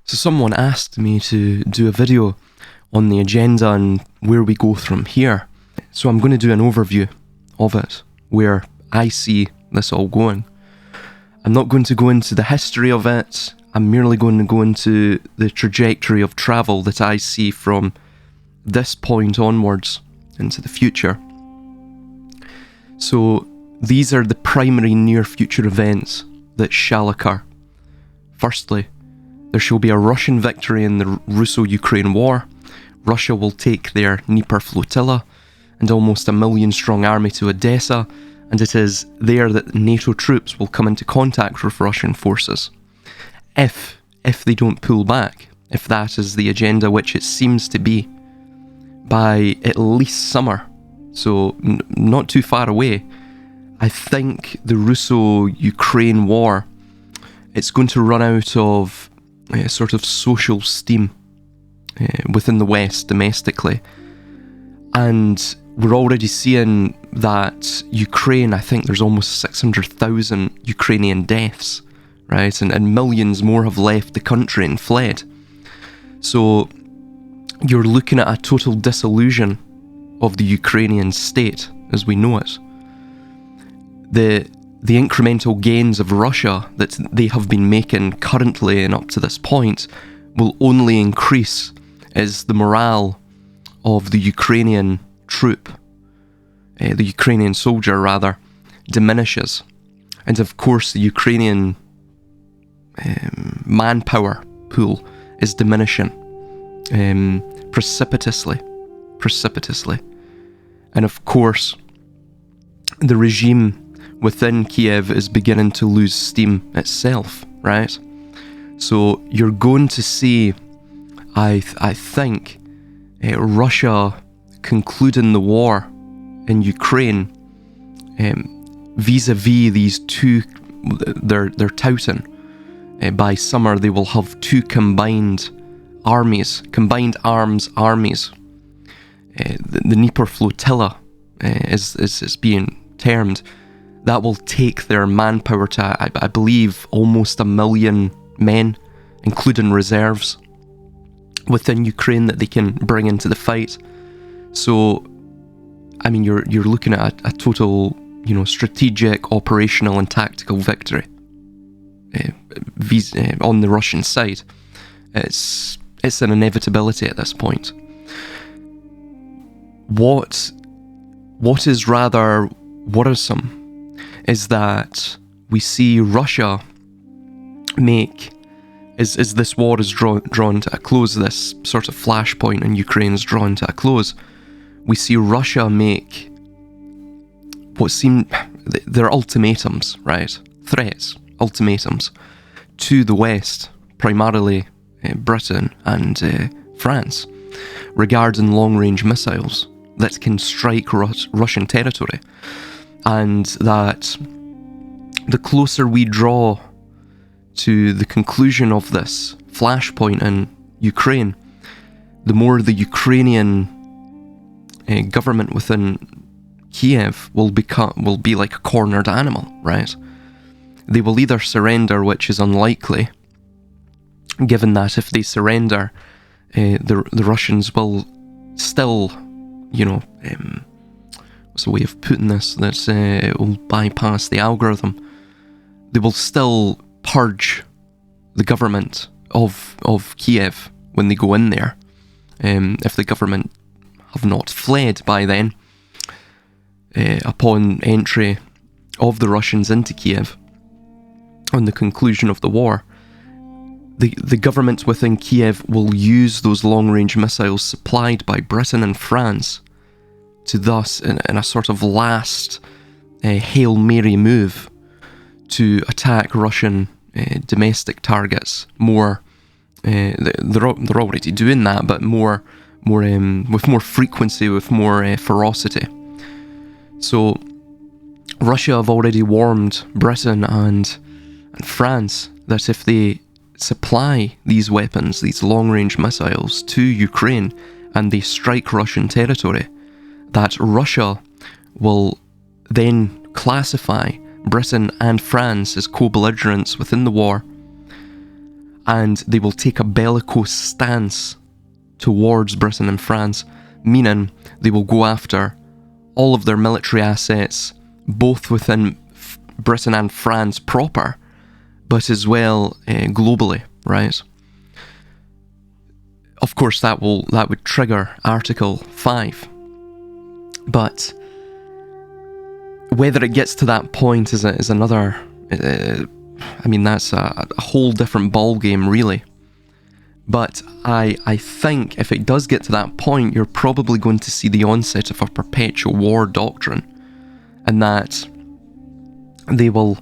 So someone asked me to do a video on the agenda and where we go from here. So I'm going to do an overview of it, where I see this all going. I'm not going to go into the history of it. I'm merely going to go into the trajectory of travel that I see from this point onwards into the future. So these are the primary near future events that shall occur. Firstly, there shall be a Russian victory in the Russo-Ukraine war. Russia will take their Dnieper flotilla and almost 1 million strong army to Odessa, and it is there that NATO troops will come into contact with Russian forces. If they don't pull back, if that is the agenda, which it seems to be, by at least summer, so not too far away, I think the Russo-Ukraine war, it's going to run out of sort of social steam within the West domestically. And we're already seeing that Ukraine, I think there's almost 600,000 Ukrainian deaths, right? And millions more have left the country and fled. So you're looking at a total dissolution of the Ukrainian state as we know it. The incremental gains of Russia that they have been making currently and up to this point will only increase as the morale of the Ukrainian troop, the Ukrainian soldier rather, diminishes. And of course the Ukrainian manpower pool is diminishing precipitously. And of course the regime within Kiev is beginning to lose steam itself, right? So you're going to see, I think, Russia concluding the war in Ukraine vis-a-vis these two, they're touting. By summer they will have two combined armies, combined arms armies. The Dnieper flotilla is being termed. That will take their manpower to, I believe, almost 1 million men, including reserves, within Ukraine that they can bring into the fight. So, I mean, you're looking at a total, strategic, operational and tactical victory on the Russian side. It's an inevitability at this point. What is rather worrisome is that we see Russia make, as this war is drawn to a close, this sort of flashpoint in Ukraine is drawn to a close, we see Russia make what seem their ultimatums, right? Threats, ultimatums to the West, primarily Britain and France, regarding long-range missiles that can strike Russian territory. And that the closer we draw to the conclusion of this flashpoint in Ukraine, the more the Ukrainian government within Kiev will be like a cornered animal, right? They will either surrender, which is unlikely, given that if they surrender, the Russians will still, what's a way of putting this that it will bypass the algorithm. They will still purge the government of Kiev when they go in there. If the government have not fled by then, upon entry of the Russians into Kiev, on the conclusion of the war, the government within Kiev will use those long-range missiles supplied by Britain and France to thus, in a sort of last Hail Mary move, to attack Russian domestic targets more. They're already doing that, but more with more frequency, with more ferocity. So Russia have already warned Britain and France that if they supply these weapons, these long-range missiles, to Ukraine and they strike Russian territory, that Russia will then classify Britain and France as co-belligerents within the war, and they will take a bellicose stance towards Britain and France, meaning they will go after all of their military assets, both within Britain and France proper, but as well globally, right? Of course, that would trigger Article 5, but whether it gets to that point is another. I mean, that's a whole different ballgame, really. But I think if it does get to that point, you're probably going to see the onset of a perpetual war doctrine, and that they will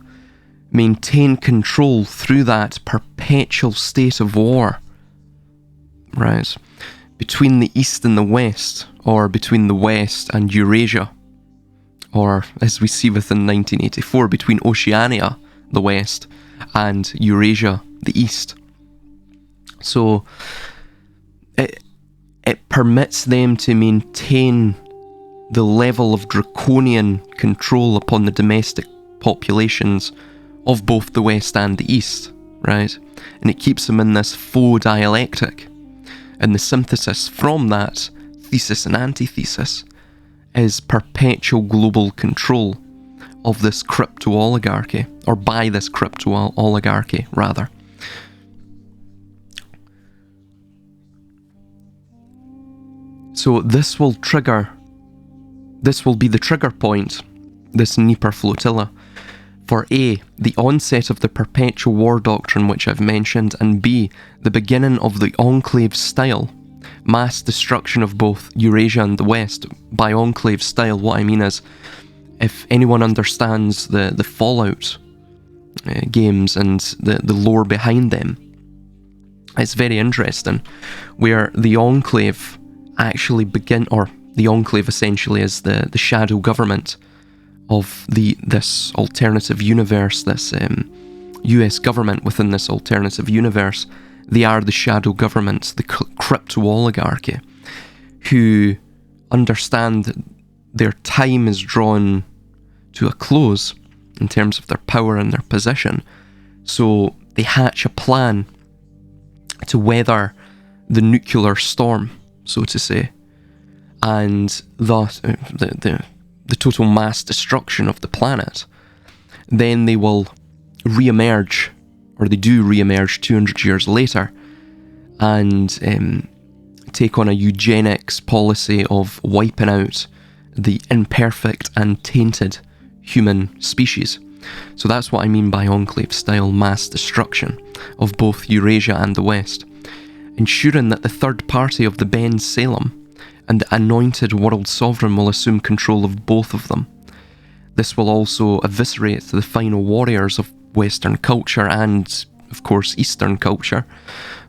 maintain control through that perpetual state of war, right, between the East and the West, or between the West and Eurasia, or, as we see within 1984, between Oceania, the West, and Eurasia, the East. So it permits them to maintain the level of draconian control upon the domestic populations of both the West and the East, right? And it keeps them in this faux dialectic. And the synthesis from that, thesis and antithesis, is perpetual global control of this crypto-oligarchy, or by this crypto-oligarchy, rather. So this will be the trigger point, this Dnieper flotilla, for A, the onset of the Perpetual War Doctrine which I've mentioned, and B, the beginning of the enclave style, mass destruction of both Eurasia and the West. By enclave style, what I mean is, if anyone understands the Fallout games and the lore behind them, it's very interesting, where the enclave actually the enclave essentially is the shadow government of this alternative universe, this US government within this alternative universe. They are the shadow governments, the crypto-oligarchy, who understand that their time is drawn to a close in terms of their power and their position. So they hatch a plan to weather the nuclear storm, so to say, and thus the total mass destruction of the planet. Then they will re-emerge, or they do re-emerge 200 years later, and take on a eugenics policy of wiping out the imperfect and tainted human species. So that's what I mean by enclave-style mass destruction of both Eurasia and the West, ensuring that the third party of the Ben Salem and the anointed world sovereign will assume control of both of them. This will also eviscerate the final warriors of Western culture and, of course, Eastern culture,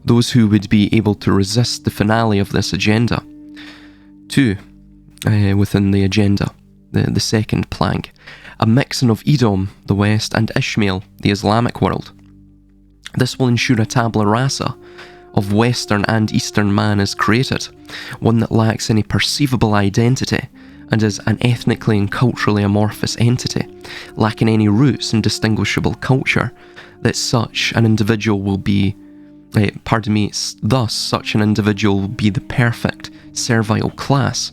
those who would be able to resist the finale of this agenda. 2. Within the agenda, the second plank, a mixing of Edom, the West, and Ishmael, the Islamic world. This will ensure a tabula rasa of Western and Eastern man is created, one that lacks any perceivable identity and is an ethnically and culturally amorphous entity, lacking any roots and distinguishable culture, that such an individual will be, thus such an individual will be the perfect servile class.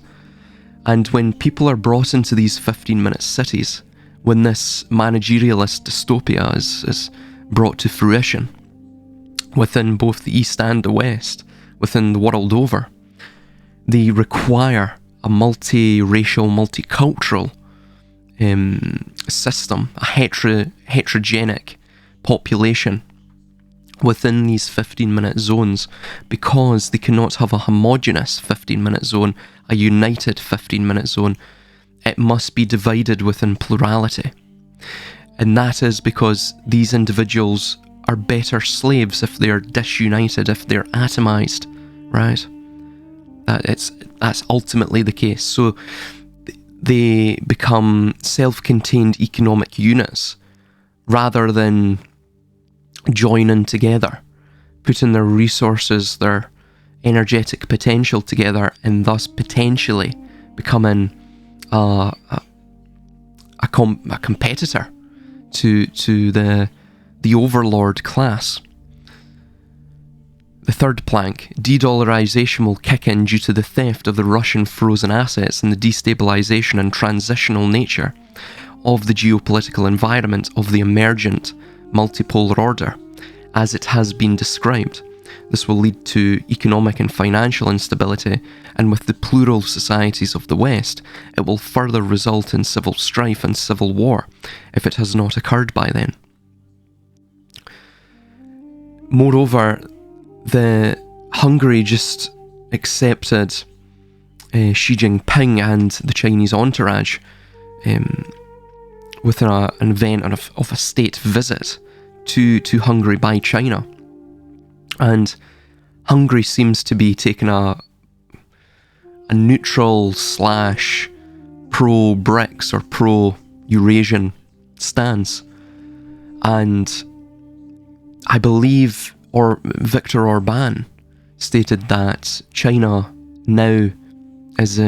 And when people are brought into these 15-minute cities, when this managerialist dystopia is brought to fruition, within both the East and the West, within the world over, they require a multi-racial, multicultural system, a heterogenic population within these 15-minute zones, because they cannot have a homogeneous 15-minute zone, a united 15-minute zone. It must be divided within plurality. And that is because these individuals are better slaves if they're disunited, if they're atomized, right? That's ultimately the case. So they become self-contained economic units rather than joining together, putting their resources, their energetic potential together, and thus potentially becoming a competitor to the overlord class. The third plank, de-dollarization will kick in due to the theft of the Russian frozen assets and the destabilization and transitional nature of the geopolitical environment of the emergent multipolar order, as it has been described. This will lead to economic and financial instability, and with the plural societies of the West, it will further result in civil strife and civil war, if it has not occurred by then. Moreover, Hungary just accepted Xi Jinping and the Chinese entourage with an event of a state visit to Hungary by China. And Hungary seems to be taking a neutral / pro-BRICS or pro-Eurasian stance. And I believe Viktor Orban stated that China now is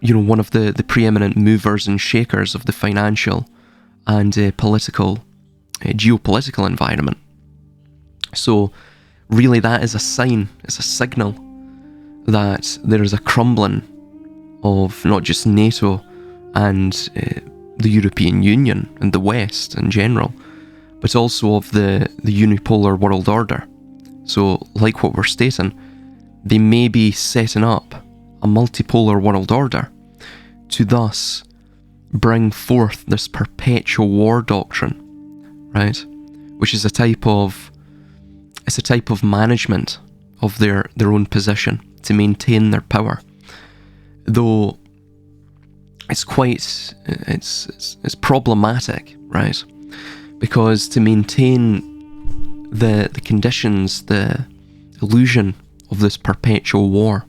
one of the preeminent movers and shakers of the financial and geopolitical environment. So really that is a sign, it's a signal that there is a crumbling of not just NATO and the European Union and the West in general, but also of the unipolar world order. So, like what we're stating, they may be setting up a multipolar world order to thus bring forth this Perpetual War Doctrine, right? Which is a type of management of their own position to maintain their power. Though it's problematic, right? Because to maintain the conditions, the illusion of this perpetual war,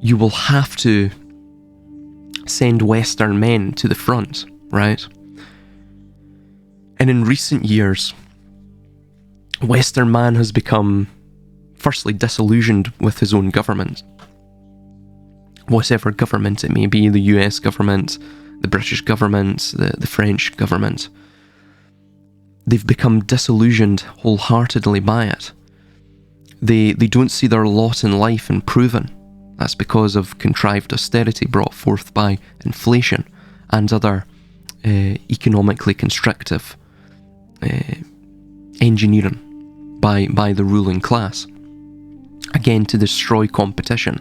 you will have to send Western men to the front, right? And in recent years, Western man has become, firstly, disillusioned with his own government. Whatever government it may be, the US government, the British government, the French government. They've become disillusioned wholeheartedly by it. They don't see their lot in life improving. That's because of contrived austerity brought forth by inflation and other economically constrictive engineering by the ruling class. Again, to destroy competition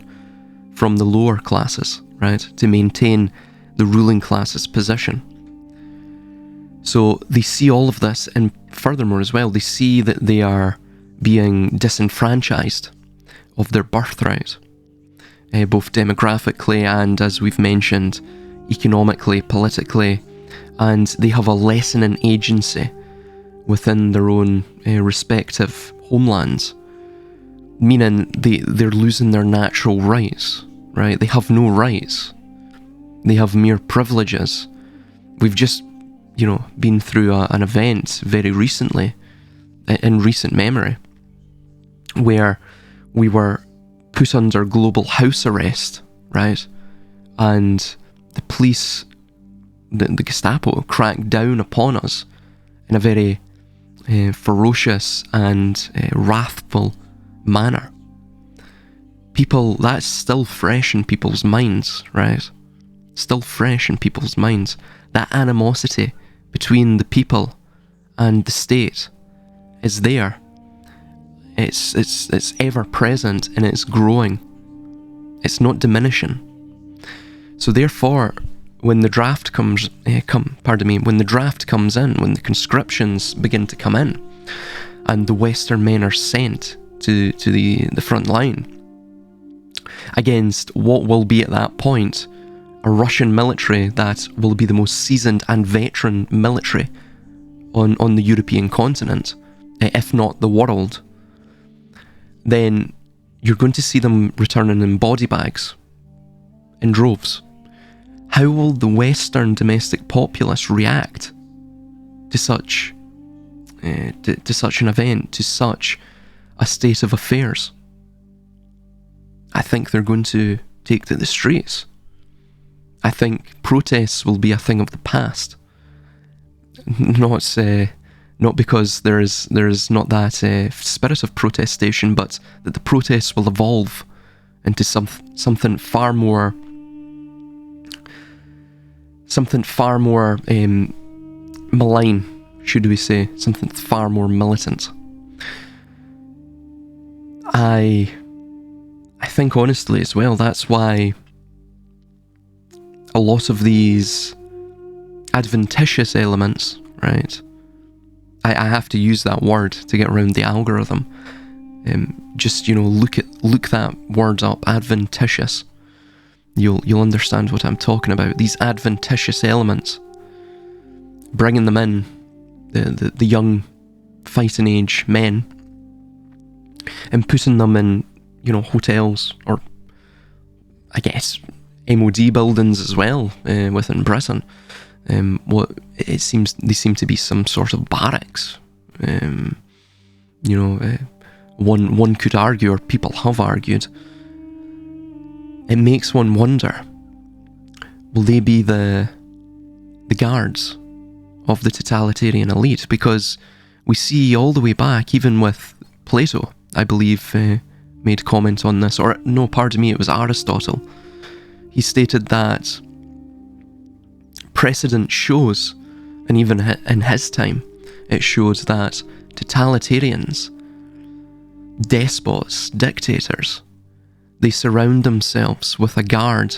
from the lower classes, right? To maintain the ruling class's position. So they see all of this, and furthermore as well, they see that they are being disenfranchised of their birthright, both demographically and, as we've mentioned, economically, politically, and they have a lessening agency within their own respective homelands, meaning they're losing their natural rights, right? They have no rights. They have mere privileges. We've just been through an event very recently, in recent memory, where we were put under global house arrest, right? And the police, the Gestapo, cracked down upon us in a very ferocious and wrathful manner. People, that's still fresh in people's minds, right? Still fresh in people's minds. That animosity between the people and the state is there. It's ever present and it's growing. It's not diminishing. So therefore, when the draft comes in, when the conscriptions begin to come in, and the Western men are sent to the front line against what will be at that point a Russian military that will be the most seasoned and veteran military on the European continent, if not the world, then you're going to see them returning in body bags, in droves. How will the Western domestic populace react to such an event, to such a state of affairs? I think they're going to take to the streets. I think protests will be a thing of the past, not Not because there is not that spirit of protestation, but that the protests will evolve into something far more malign, should we say, something far more militant. I think honestly as well, that's why a lot of these adventitious elements, right? I have to use that word to get around the algorithm. Just, look that word up, adventitious. You'll understand what I'm talking about. These adventitious elements, bringing them in, the young fighting age men, and putting them in, hotels, or I guess MOD buildings as well, within Britain. They seem to be some sort of barracks. One could argue, or people have argued. It makes one wonder, will they be the guards of the totalitarian elite? Because we see all the way back, even with Plato, I believe, made comment on this, or no, pardon me, it was Aristotle. He stated that precedent shows, and even in his time, it shows that totalitarians, despots, dictators, they surround themselves with a guard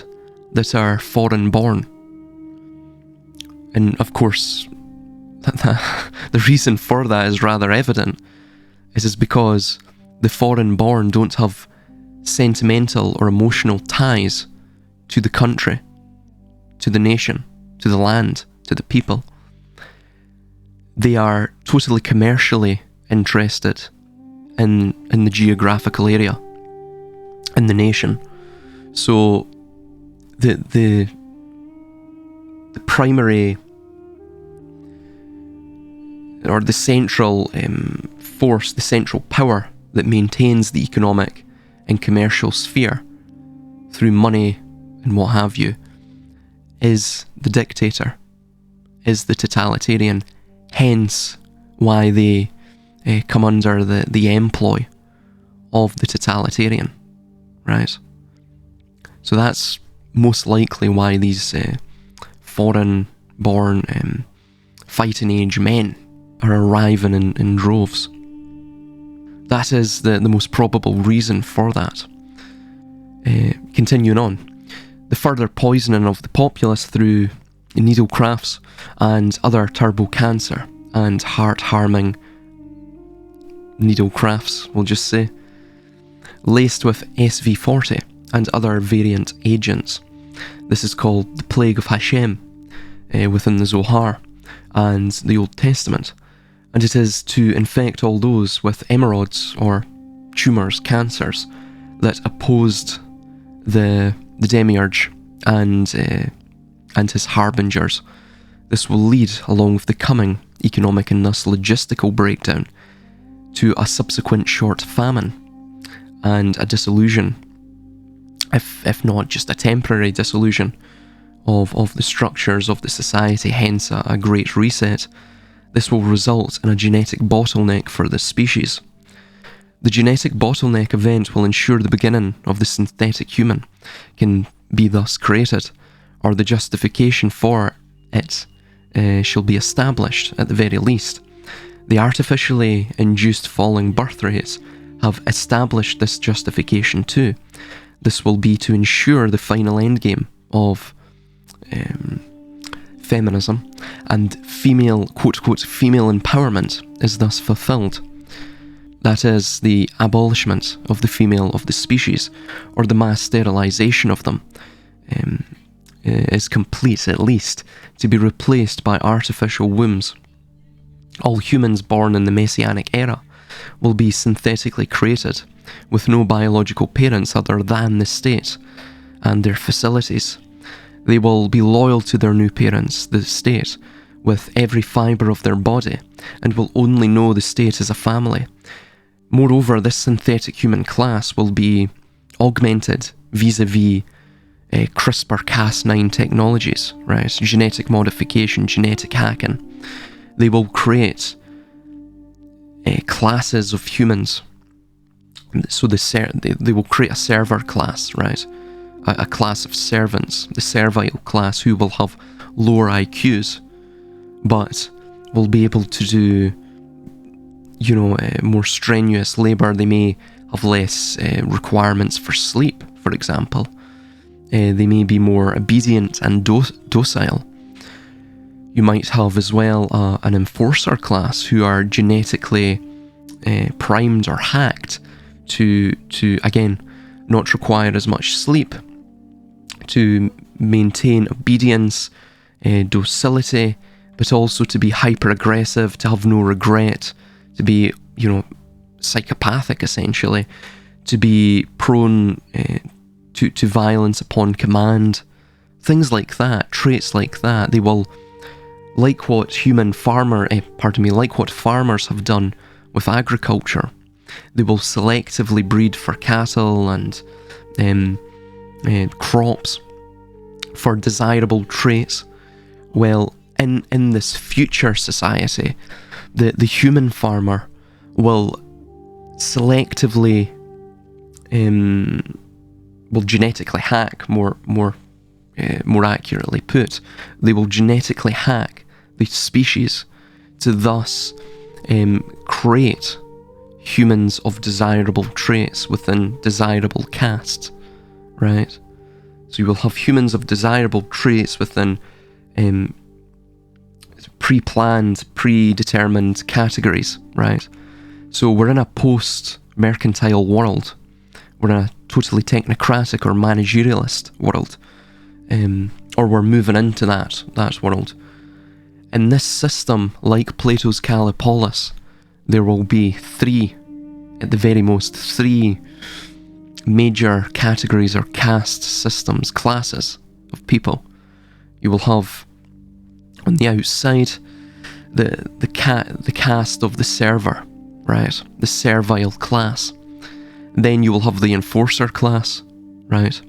that are foreign born. And of course, the reason for that is rather evident. It is because the foreign born don't have sentimental or emotional ties to the country, to the nation, to the land, to the people. They are totally commercially interested in the geographical area, in the nation. So the primary, or the central force, the central power that maintains the economic and commercial sphere through money and what have you, is the dictator, is the totalitarian. Hence why they come under the employ of the totalitarian, right? So that's most likely why these foreign-born fighting-age men are arriving in droves. That is the most probable reason for that. Continuing on, the further poisoning of the populace through needlecrafts and other turbo cancer and heart-harming needlecrafts, we'll just say, laced with SV40 and other variant agents. This is called the Plague of Hashem within the Zohar and the Old Testament, and it is to infect all those with emerods or tumours, cancers, that opposed the demiurge and his harbingers. This will lead, along with the coming economic and thus logistical breakdown, to a subsequent short famine and a dissolution, if not just a temporary dissolution, of the structures of the society, hence a great reset. This will result in a genetic bottleneck for the species. The genetic bottleneck event will ensure the beginning of the synthetic human can be thus created, or the justification for it shall be established at the very least. The artificially induced falling birth rates have established this justification too. This will be to ensure the final endgame of feminism and female, quote-unquote, female empowerment is thus fulfilled. That is, the abolishment of the female of the species, or the mass sterilisation of them, is complete, at least, to be replaced by artificial wombs. All humans born in the Messianic era will be synthetically created, with no biological parents other than the state and their facilities. They will be loyal to their new parents, the state, with every fibre of their body, and will only know the state as a family. Moreover, this synthetic human class will be augmented vis-a-vis CRISPR-Cas9 technologies, right? Genetic modification, genetic hacking. They will create classes of humans. So they will create a server class, right? A class of servants, the servile class, who will have lower IQs, but will be able to do, more strenuous labour. They may have less requirements for sleep, for example. They may be more obedient and docile. You might have as well an enforcer class who are genetically primed or hacked to again not require as much sleep, to maintain obedience, docility, but also to be hyper aggressive, to have no regret, to be psychopathic essentially, to be prone to violence upon command, things like that, traits like that. They will, like what farmers have done with agriculture, they will selectively breed for cattle and crops for desirable traits. Well, in this future society, the human farmer will selectively, will genetically hack, more accurately put, they will genetically hack the species to thus create humans of desirable traits within desirable castes, right? So you will have humans of desirable traits within pre-planned, predetermined categories, right? So we're in a post-mercantile world. We're in a totally technocratic or managerialist world, or we're moving into that world. In this system, like Plato's Callipolis, there will be at the very most, three major categories or caste systems, classes of people. You will have on the outside the caste of the server, right? The servile class. Then you will have the enforcer class, right?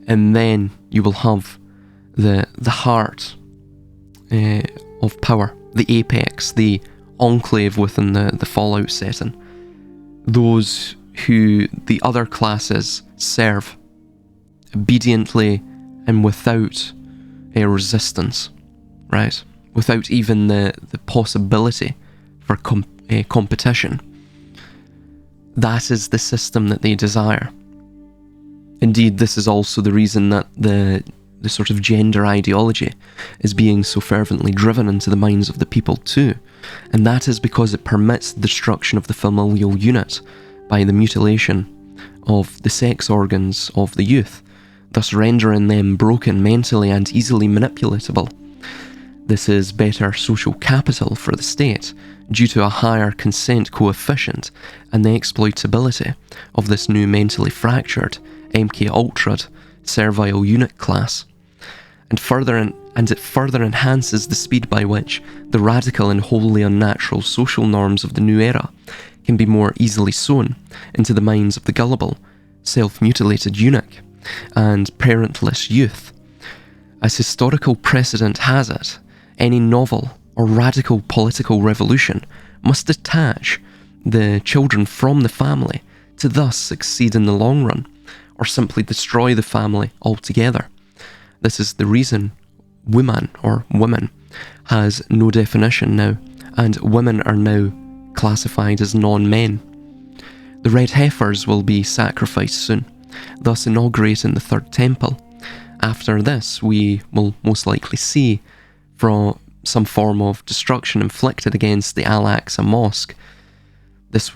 And then you will have the heart of power, the apex, the enclave within the Fallout setting. Those who the other classes serve obediently and without a resistance, right? Without even the possibility for competition. That is the system that they desire. Indeed, this is also the reason that the sort of gender ideology is being so fervently driven into the minds of the people too. And that is because it permits the destruction of the familial unit by the mutilation of the sex organs of the youth, thus rendering them broken mentally and easily manipulatable. This is better social capital for the state, due to a higher consent coefficient and the exploitability of this new mentally fractured, MK-ultra'd, servile unit class. And it further enhances the speed by which the radical and wholly unnatural social norms of the new era can be more easily sown into the minds of the gullible, self-mutilated eunuch and parentless youth. As historical precedent has it, any novel or radical political revolution must detach the children from the family to thus succeed in the long run, or simply destroy the family altogether. This is the reason woman or women has no definition now, and women are now classified as non-men. The red heifers will be sacrificed soon, thus inaugurating the third temple. After this, we will most likely see from some form of destruction inflicted against the Al-Aqsa Mosque. This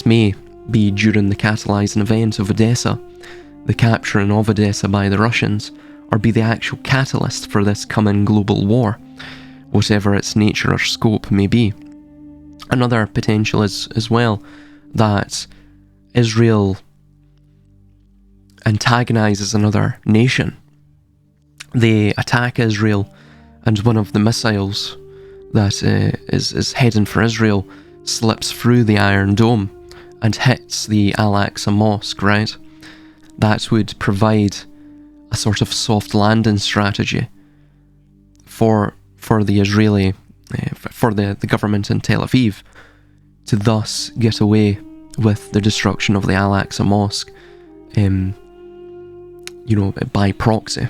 may be during the catalyzing event of Odessa, the capturing of Odessa by the Russians, or be the actual catalyst for this coming global war, whatever its nature or scope may be. Another potential is as well that Israel antagonizes another nation. They attack Israel, and one of the missiles that is heading for Israel slips through the Iron Dome and hits the Al-Aqsa Mosque, right? That would provide a sort of soft landing strategy for the Israeli, for the government in Tel Aviv to thus get away with the destruction of the Al-Aqsa Mosque, by proxy.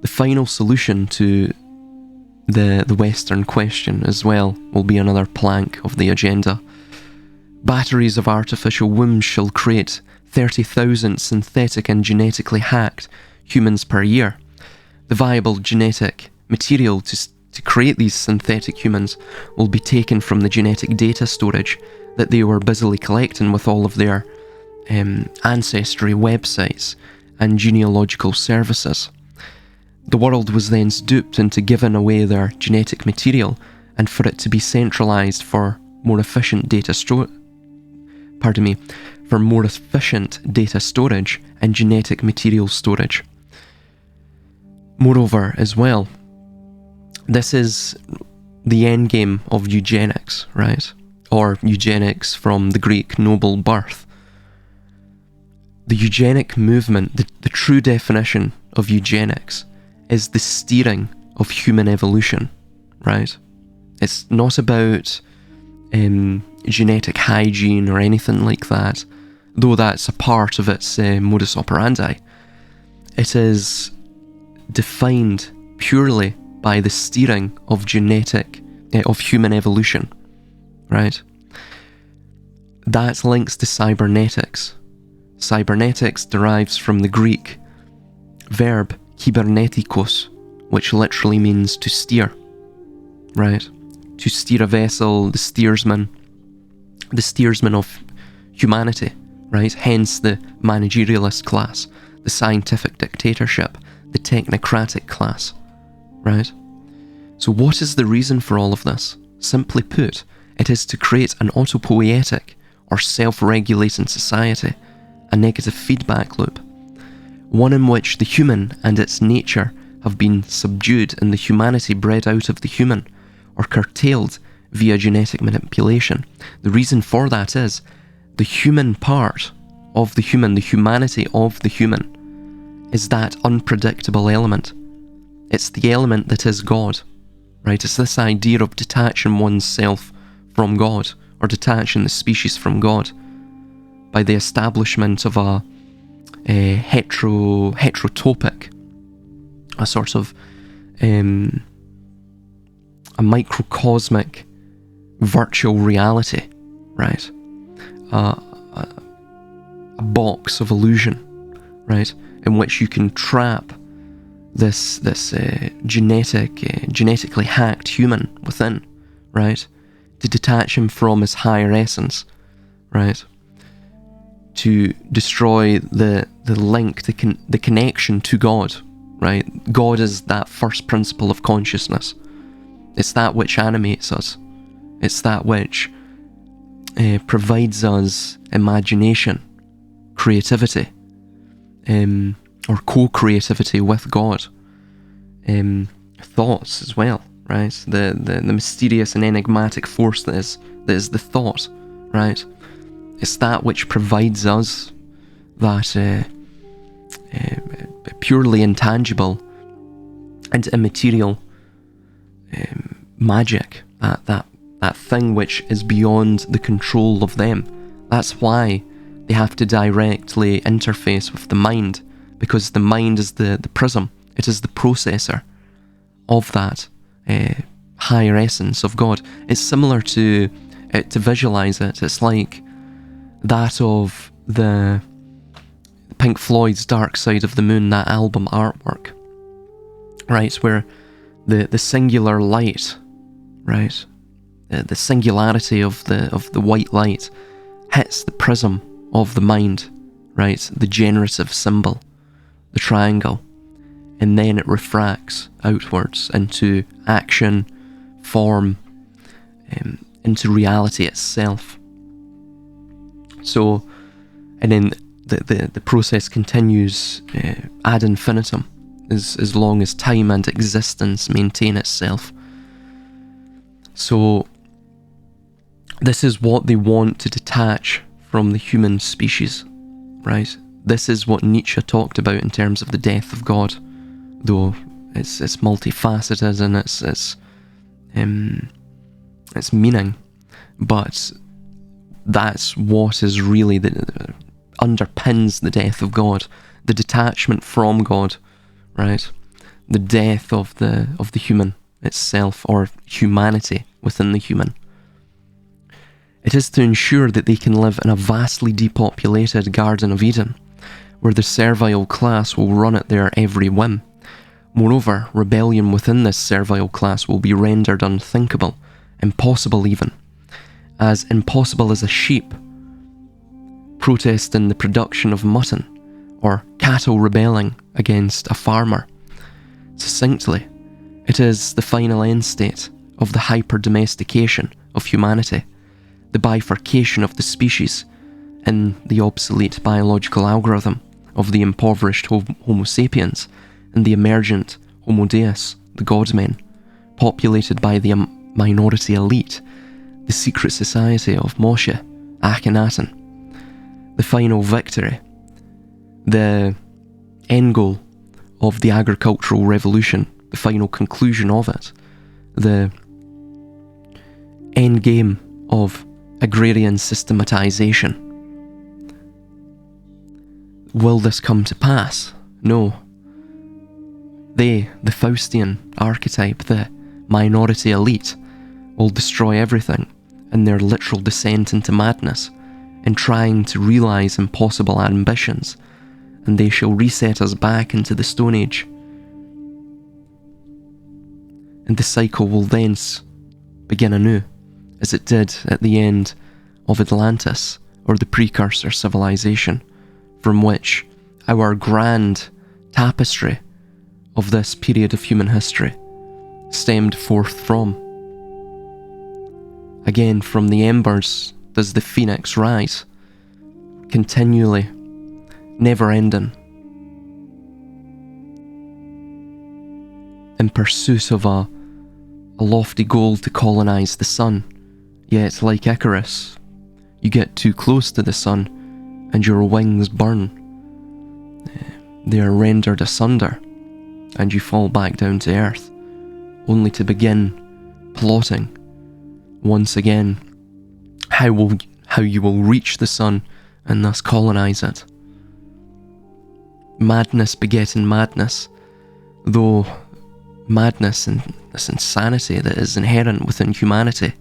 The final solution to the Western question as well will be another plank of the agenda. Batteries of artificial wombs shall create 30,000 synthetic and genetically hacked humans per year. The viable genetic material to create these synthetic humans will be taken from the genetic data storage that they were busily collecting with all of their ancestry websites and genealogical services. The world was then duped into giving away their genetic material and for it to be centralised for more efficient data storage and genetic material storage. Moreover, as well, this is the endgame of eugenics, right? Or eugenics from the Greek noble birth. The eugenic movement, the true definition of eugenics, is the steering of human evolution, right? It's not about genetic hygiene or anything like that, though that's a part of its modus operandi. It is defined purely by the steering of of human evolution, right? That links to cybernetics. Cybernetics derives from the Greek verb kybernetikos, which literally means to steer, right? To steer a vessel, the steersman of humanity, right? Hence the managerialist class, the scientific dictatorship, the technocratic class, right? So what is the reason for all of this? Simply put, it is to create an autopoietic or self-regulating society, a negative feedback loop, one in which the human and its nature have been subdued and the humanity bred out of the human, or curtailed via genetic manipulation. The reason for that is the human part of the human, the humanity of the human, is that unpredictable element. It's the element that is God, right? It's this idea of detaching oneself from God, or detaching the species from God, by the establishment of a heterotopic, a sort of a microcosmic virtual reality, right? A box of illusion, right, in which you can trap this genetically hacked human within, right, to detach him from his higher essence, right, to destroy the link, the connection to God, right? God is that first principle of consciousness. It's that which animates us. It's that which provides us imagination, creativity, or co-creativity with God, thoughts as well, right? The mysterious and enigmatic force that is the thought, right? It's that which provides us that purely intangible and immaterial magic, that thing which is beyond the control of them. That's why they have to directly interface with the mind, because the mind is the prism. It is the processor of that higher essence of God. It's similar to visualize it. It's like that of the Pink Floyd's Dark Side of the Moon, that album artwork, right, where the singular light, right, the singularity of the white light hits the prism of the mind, right, the generative symbol, the triangle, and then it refracts outwards into action, form, into reality itself. So, and then the process continues ad infinitum, as long as time and existence maintain itself. So, this is what they want to detach from the human species, right? This is what Nietzsche talked about in terms of the death of God, though it's multifaceted in its meaning. but that's what is really underpins the death of God, the detachment from God, right? The death of the human itself, or humanity within the human. It is to ensure that they can live in a vastly depopulated Garden of Eden, where the servile class will run at their every whim. Moreover, rebellion within this servile class will be rendered unthinkable, impossible even, as impossible as a sheep protesting the production of mutton, or cattle rebelling against a farmer. Succinctly, it is the final end state of the hyper-domestication of humanity, the bifurcation of the species in the obsolete biological algorithm of the impoverished Homo sapiens and the emergent Homo Deus, the God-men, populated by the minority elite, the secret society of Moshe, Akhenaten. The final victory, the end goal of the agricultural revolution, the final conclusion of it, the end game of agrarian systematization. Will this come to pass? No. They, the Faustian archetype, the minority elite, will destroy everything in their literal descent into madness, in trying to realise impossible ambitions, and they shall reset us back into the Stone Age. And the cycle will thence begin anew, as it did at the end of Atlantis, or the precursor civilization, from which our grand tapestry of this period of human history stemmed forth from. Again, from the embers does the phoenix rise, continually, never-ending, in pursuit of a lofty goal to colonise the sun. Yet, like Icarus, you get too close to the sun and your wings burn. They are rendered asunder and you fall back down to earth, only to begin plotting once again how you will reach the sun and thus colonise it. Madness begetting madness, though madness and this insanity that is inherent within humanity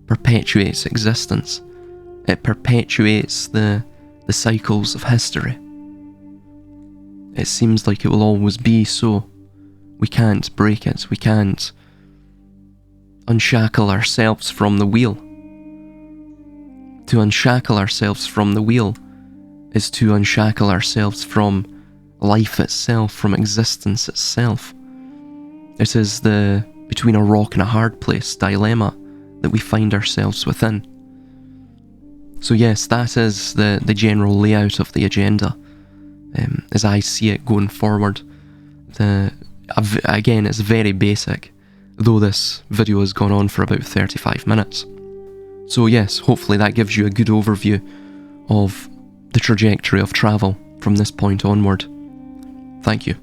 perpetuates existence. It perpetuates the cycles of history. It seems like it will always be so. We can't break it. We can't unshackle ourselves from the wheel. To unshackle ourselves from the wheel is to unshackle ourselves from life itself, from existence itself. It is the between a rock and a hard place dilemma that we find ourselves within. So yes, that is the general layout of the agenda, as I see it going forward. Again, it's very basic, though this video has gone on for about 35 minutes. So yes, hopefully that gives you a good overview of the trajectory of travel from this point onward. Thank you.